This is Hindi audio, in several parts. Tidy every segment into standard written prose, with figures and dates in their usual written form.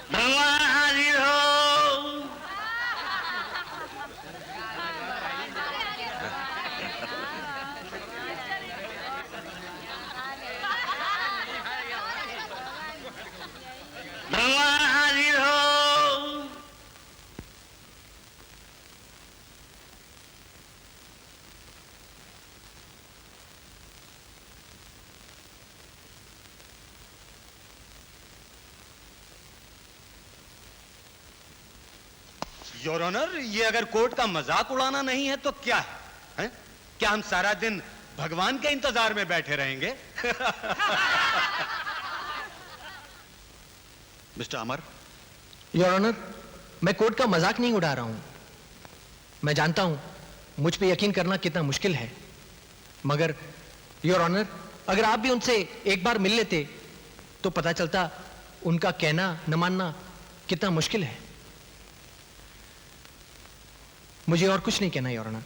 भगवान हाजिर हो। भगवान हाजिर हो। योर ऑनर, ये अगर कोर्ट का मजाक उड़ाना नहीं है तो क्या है? क्या हम सारा दिन भगवान के इंतजार में बैठे रहेंगे? Mister Amar. योर ऑनर, मैं कोर्ट का मजाक नहीं उड़ा रहा हूं। मैं जानता हूं मुझ पे यकीन करना कितना मुश्किल है, मगर योर ऑनर, अगर आप भी उनसे एक बार मिल लेते तो पता चलता उनका कहना न मानना कितना मुश्किल है। मुझे और कुछ नहीं कहना योर ऑनर।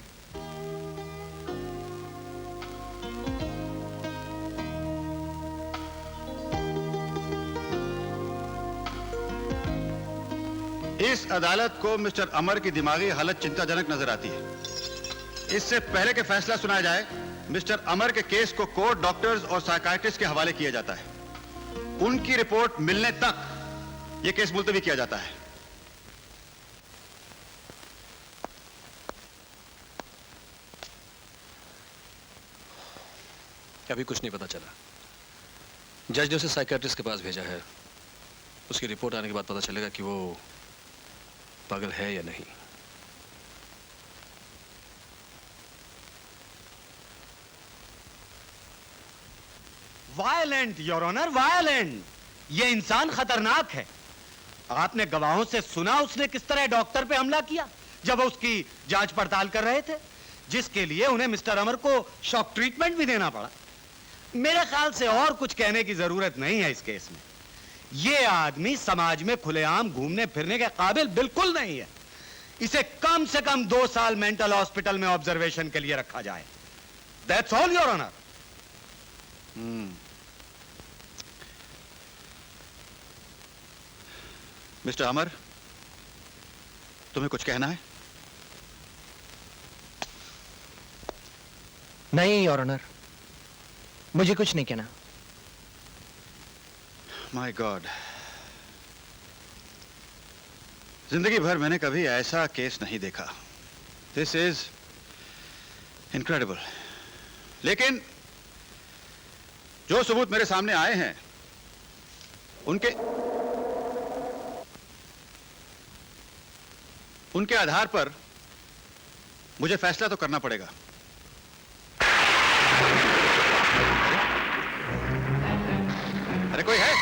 इस अदालत को मिस्टर अमर की दिमागी हालत चिंताजनक नजर आती है। इससे पहले कि फैसला सुनाया जाए, मिस्टर अमर के केस को कोर्ट, डॉक्टर्स और साइकाइट्रिस्ट के हवाले किया जाता है। उनकी रिपोर्ट मिलने तक यह केस मुलतवी किया जाता है। अभी कुछ नहीं पता चला। जज ने उसे साइकियाट्रिस्ट के पास भेजा है। उसकी रिपोर्ट आने के बाद पता चलेगा कि वो पागल है या नहीं। Violent your honour, violent. ये इंसान खतरनाक है। आपने गवाहों से सुना उसने किस तरह डॉक्टर पे हमला किया जब वो उसकी जांच पड़ताल कर रहे थे, जिसके लिए उन्हें मिस्टर अमर को शॉक ट्रीटमेंट भी देना पड़ा। मेरे ख्याल से और कुछ कहने की जरूरत नहीं है इस केस में। यह आदमी समाज में खुलेआम घूमने फिरने के काबिल बिल्कुल नहीं है। इसे कम से कम 2 साल मेंटल हॉस्पिटल में ऑब्जर्वेशन के लिए रखा जाए। That's all your honour. Mister Amar, तुम्हें कुछ कहना है? नहीं योर ऑनर, मुझे कुछ नहीं कहना। माय गॉड, जिंदगी भर मैंने कभी ऐसा केस नहीं देखा। This is incredible. लेकिन जो सबूत मेरे सामने आए हैं उनके आधार पर मुझे फैसला तो करना पड़ेगा। अरे कोई है?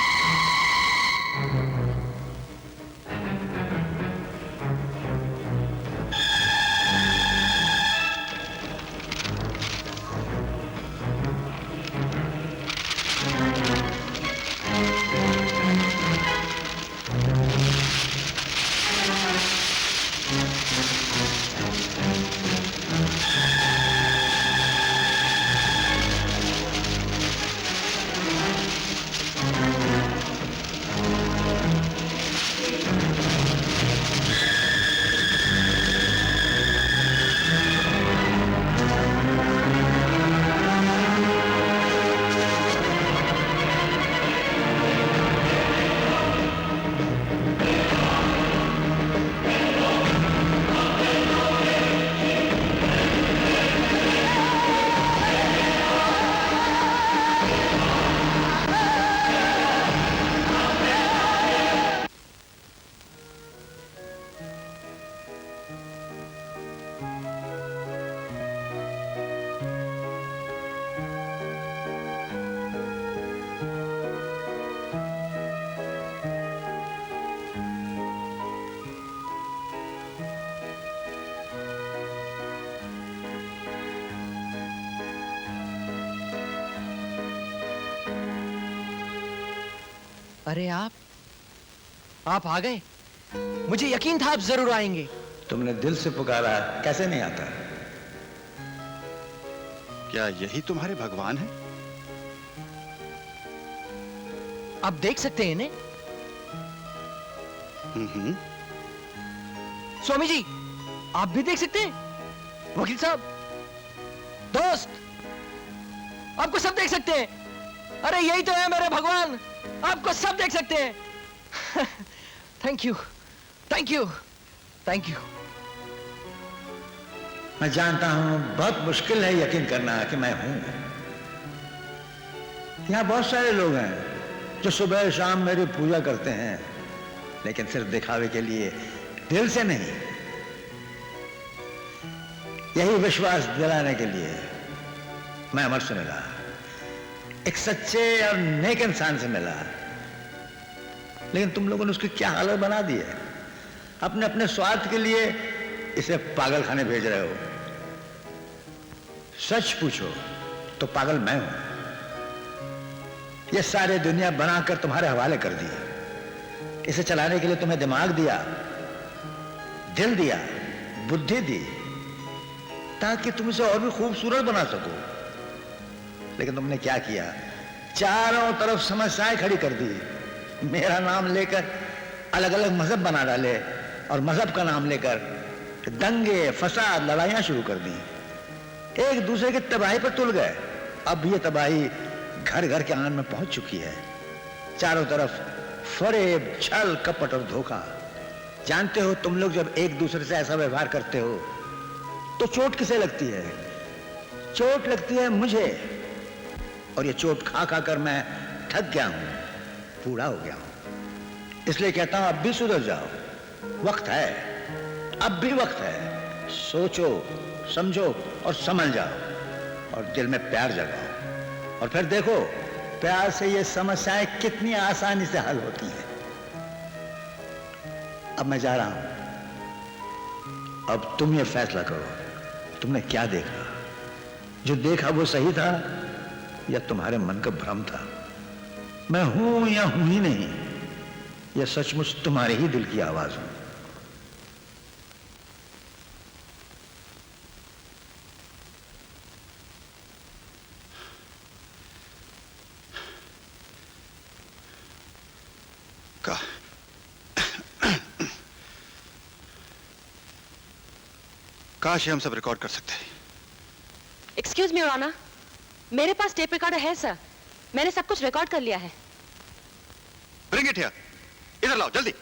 अरे आप आ गए। मुझे यकीन था आप जरूर आएंगे। तुमने दिल से पुकारा, कैसे नहीं आता। क्या यही तुम्हारे भगवान हैं? आप देख सकते हैं इन्हें? हम्म। स्वामी जी, आप भी देख सकते हैं? वकील साहब, दोस्त, आपको सब देख सकते हैं। अरे यही तो है मेरे भगवान, आपको सब देख सकते हैं। Thank you, thank you, thank you. मैं जानता हूं बहुत मुश्किल है यकीन करना कि मैं हूं। यहां बहुत सारे लोग हैं जो सुबह शाम मेरी पूजा करते हैं, लेकिन सिर्फ दिखावे के लिए, दिल से नहीं। यही विश्वास दिलाने के लिए मैं अमर से मिला, एक सच्चे और नेक इंसान से मिला। लेकिन तुम लोगों ने उसकी क्या हालत बना दी है। अपने अपने स्वार्थ के लिए इसे पागल खाने भेज रहे हो। सच पूछो तो पागल मैं हूं। यह सारी दुनिया बनाकर तुम्हारे हवाले कर दी। इसे चलाने के लिए तुम्हें दिमाग दिया, दिल दिया, बुद्धि दी, ताकि तुम इसे और भी खूबसूरत बना सको। लेकिन तुमने क्या किया? चारों तरफ समस्याएं खड़ी कर दी। मेरा नाम लेकर अलग अलग मजहब बना डाले, और मजहब का नाम लेकर दंगे, फसाद, लड़ाइयां शुरू कर दी। एक दूसरे की तबाही पर तुल गए। अब ये तबाही घर घर के आंगन में पहुंच चुकी है। चारों तरफ फरेब, छल, कपट और धोखा। जानते हो, तुम लोग जब एक दूसरे से ऐसा व्यवहार करते हो तो चोट किसे लगती है? चोट लगती है मुझे, और ये चोट खा खा कर मैं थक गया हूं, बूढ़ा हो गया हूं। इसलिए कहता हूं, अब भी सुधर जाओ। वक्त है, अब भी वक्त है। सोचो, समझो और समझ जाओ, और दिल में प्यार जगाओ, और फिर देखो प्यार से ये समस्याएं कितनी आसानी से हल होती हैं। अब मैं जा रहा हूं। अब तुम ये फैसला करो, तुमने क्या देखा? जो देखा वो सही था या तुम्हारे मन का भ्रम था? मैं हूं या हूं ही नहीं, यह सचमुच तुम्हारे ही दिल की आवाज हूं। काश ये हम सब रिकॉर्ड कर सकते हैं। एक्सक्यूज मी योर ऑनर, मेरे पास टेप रिकॉर्डर है सर। मैंने सब कुछ रिकॉर्ड कर लिया है। ब्रिंग इट हियर, इधर लाओ जल्दी।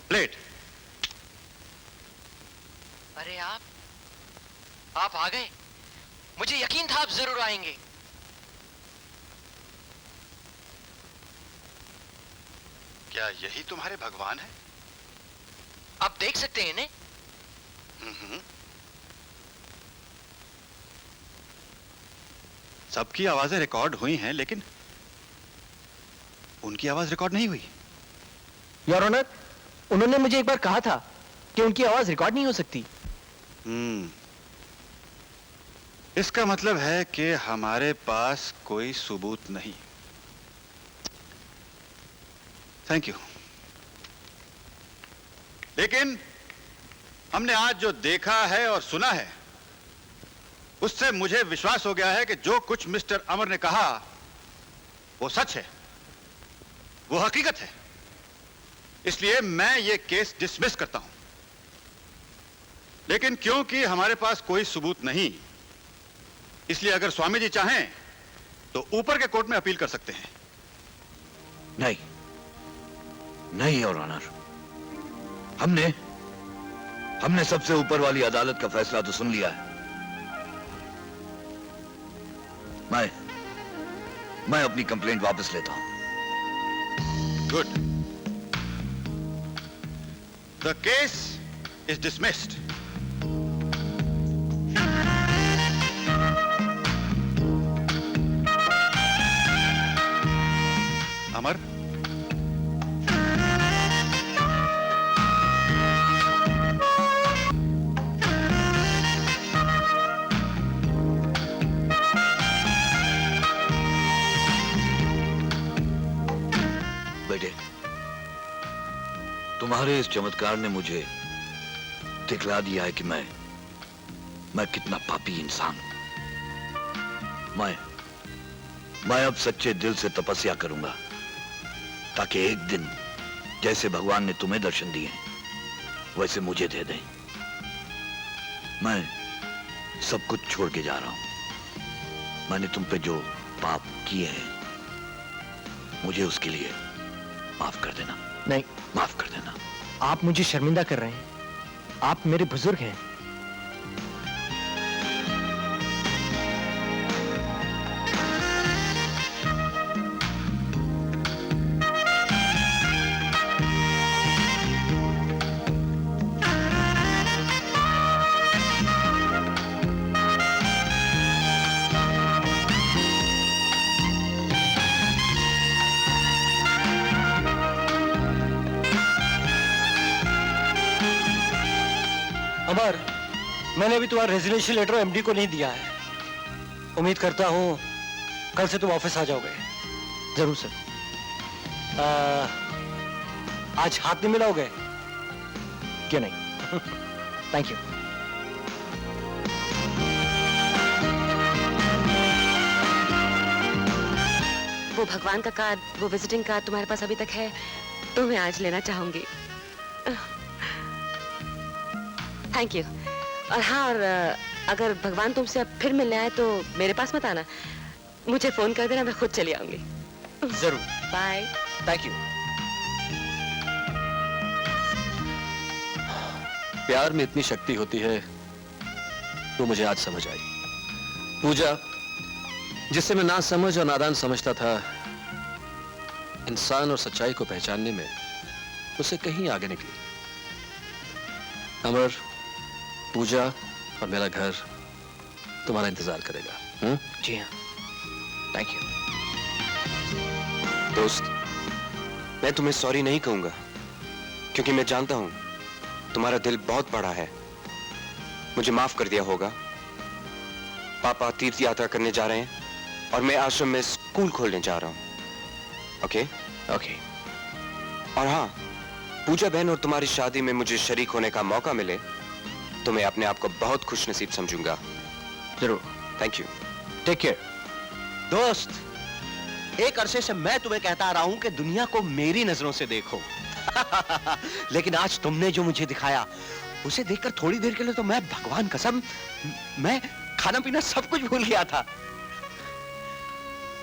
प्लेट। अरे आप आ गए। मुझे यकीन था आप जरूर आएंगे। क्या यही तुम्हारे भगवान हैं? आप देख सकते हैं इन्हें? सबकी आवाजें रिकॉर्ड हुई हैं, लेकिन उनकी आवाज रिकॉर्ड नहीं हुई। योर ऑनर, उन्होंने मुझे एक बार कहा था कि उनकी आवाज रिकॉर्ड नहीं हो सकती। इसका मतलब है कि हमारे पास कोई सबूत नहीं। Thank you. लेकिन हमने आज जो देखा है और सुना है, उससे मुझे विश्वास हो गया है कि जो कुछ मिस्टर अमर ने कहा वो सच है, वो हकीकत है। इसलिए मैं ये केस डिसमिस करता हूं। लेकिन क्योंकि हमारे पास कोई सबूत नहीं, इसलिए अगर स्वामी जी चाहें तो ऊपर के कोर्ट में अपील कर सकते हैं। नहीं, नहीं योर ऑनर, हमने सबसे ऊपर वाली अदालत का फैसला तो सुन लिया है। मैं अपनी कंप्लेंट वापस लेता हूं। Good. The case is dismissed. Amar, तुम्हारे इस चमत्कार ने मुझे दिखला दिया है कि मैं कितना पापी इंसान हूं। मैं अब सच्चे दिल से तपस्या करूंगा ताकि एक दिन जैसे भगवान ने तुम्हें दर्शन दिए वैसे मुझे दे दें। मैं सब कुछ छोड़ के जा रहा हूं। मैंने तुम पे जो पाप किए हैं मुझे उसके लिए माफ कर देना। नहीं, माफ कर देना। आप मुझे शर्मिंदा कर रहे हैं। आप मेरे बुजुर्ग हैं। अमर, मैंने अभी तुम्हारा रेजिग्नेशन लेटर एमडी को नहीं दिया है। उम्मीद करता हूं कल से तुम ऑफिस आ जाओगे। जरूर सर। आज हाथ नहीं मिलाओगे? क्यों नहीं? Thank you. वो भगवान का कार्ड, वो विजिटिंग कार्ड तुम्हारे पास अभी तक है तो मैं आज लेना चाहूंगी। Thank you. और हाँ, और अगर भगवान तुमसे अब फिर मिलने आए तो मेरे पास मत आना, मुझे फोन कर देना, मैं खुद चली आऊंगी। जरूर। बाय। Thank you. प्यार में इतनी शक्ति होती है वो मुझे आज समझ आई। पूजा, जिससे मैं ना समझ और नादान समझता था, इंसान और सच्चाई को पहचानने में उससे कहीं आगे निकली। अमर, पूजा और मेरा घर तुम्हारा इंतजार करेगा। जी हाँ। Thank you. दोस्त, मैं तुम्हें सॉरी नहीं कहूंगा क्योंकि मैं जानता हूं तुम्हारा दिल बहुत बड़ा है। मुझे माफ कर दिया होगा। पापा तीर्थ यात्रा करने जा रहे हैं और मैं आश्रम में स्कूल खोलने जा रहा हूं। ओके? ओके। और हाँ, पूजा बहन और तुम्हारी शादी में मुझे शरीक होने का मौका मिले तो मैं अपने आप को बहुत खुश नसीब समझूंगा। जरूर। Thank you. Take care. दोस्त, एक अरसे से मैं तुम्हें कहता आ रहा हूं कि दुनिया को मेरी नजरों से देखो। लेकिन आज तुमने जो मुझे दिखाया उसे देखकर थोड़ी देर के लिए तो मैं, भगवान कसम, मैं खाना पीना सब कुछ भूल गया था।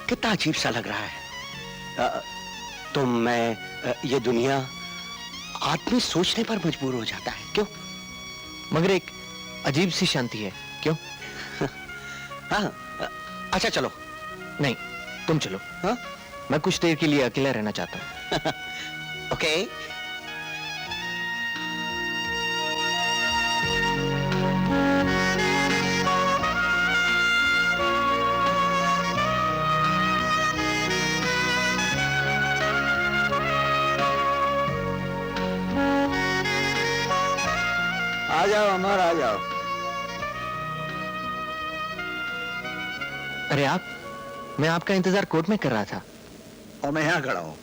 कितना अजीब सा लग रहा है। तुम, मैं, ये दुनिया, आदमी सोचने पर मजबूर हो जाता है। क्यों? मगर एक अजीब सी शांति है। क्यों? हाँ, अच्छा चलो। नहीं, तुम चलो। हाँ? मैं कुछ देर के लिए अकेला रहना चाहता हूँ। ओके। आ जाओ अमर, आ जाओ। अरे आप, मैं आपका इंतजार कोर्ट में कर रहा था। और मैं यहाँ खड़ा हूँ।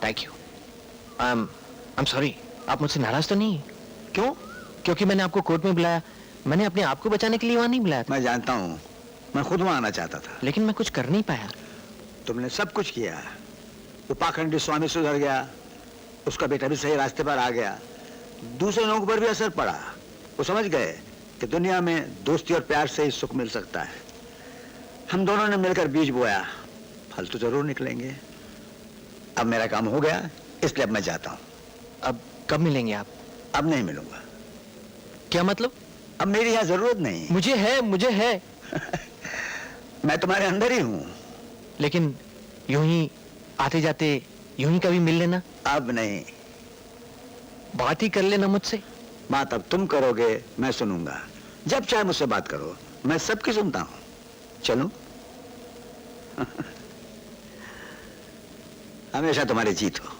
Thank you. I am sorry. आप मुझसे नाराज तो नहीं? क्यों? क्योंकि मैंने आपको कोर्ट में बुलाया, मैंने अपने आप को बचाने के लिए वहां नहीं बुलाया था। मैं जानता हूँ, मैं खुद वहां आना चाहता था, लेकिन मैं कुछ कर नहीं पाया। तुमने सब कुछ किया। वो पाखंडी स्वामी सुधर गया, उसका बेटा भी सही रास्ते पर आ गया, दूसरे लोगों पर भी असर पड़ा। वो समझ गए कि दुनिया में दोस्ती और प्यार से ही सुख मिल सकता है। हम दोनों ने मिलकर बीज बोया, फल तो जरूर निकलेंगे। अब मेरा काम हो गया, इसलिए अब मैं जाता हूँ। अब कब मिलेंगे आप? अब नहीं मिलूंगा। क्या मतलब? अब मेरी यहाँ जरूरत नहीं। मुझे है। मैं तुम्हारे अंदर ही हूँ। लेकिन यूं ही आते जाते यूं ही कभी मिल लेना। अब नहीं। बात ही कर लेना मुझसे। बात अब तुम करोगे, मैं सुनूंगा। जब चाहे मुझसे बात करो, मैं सबकी सुनता हूँ। चलूं? हमेशा तुम्हारी जीत हो।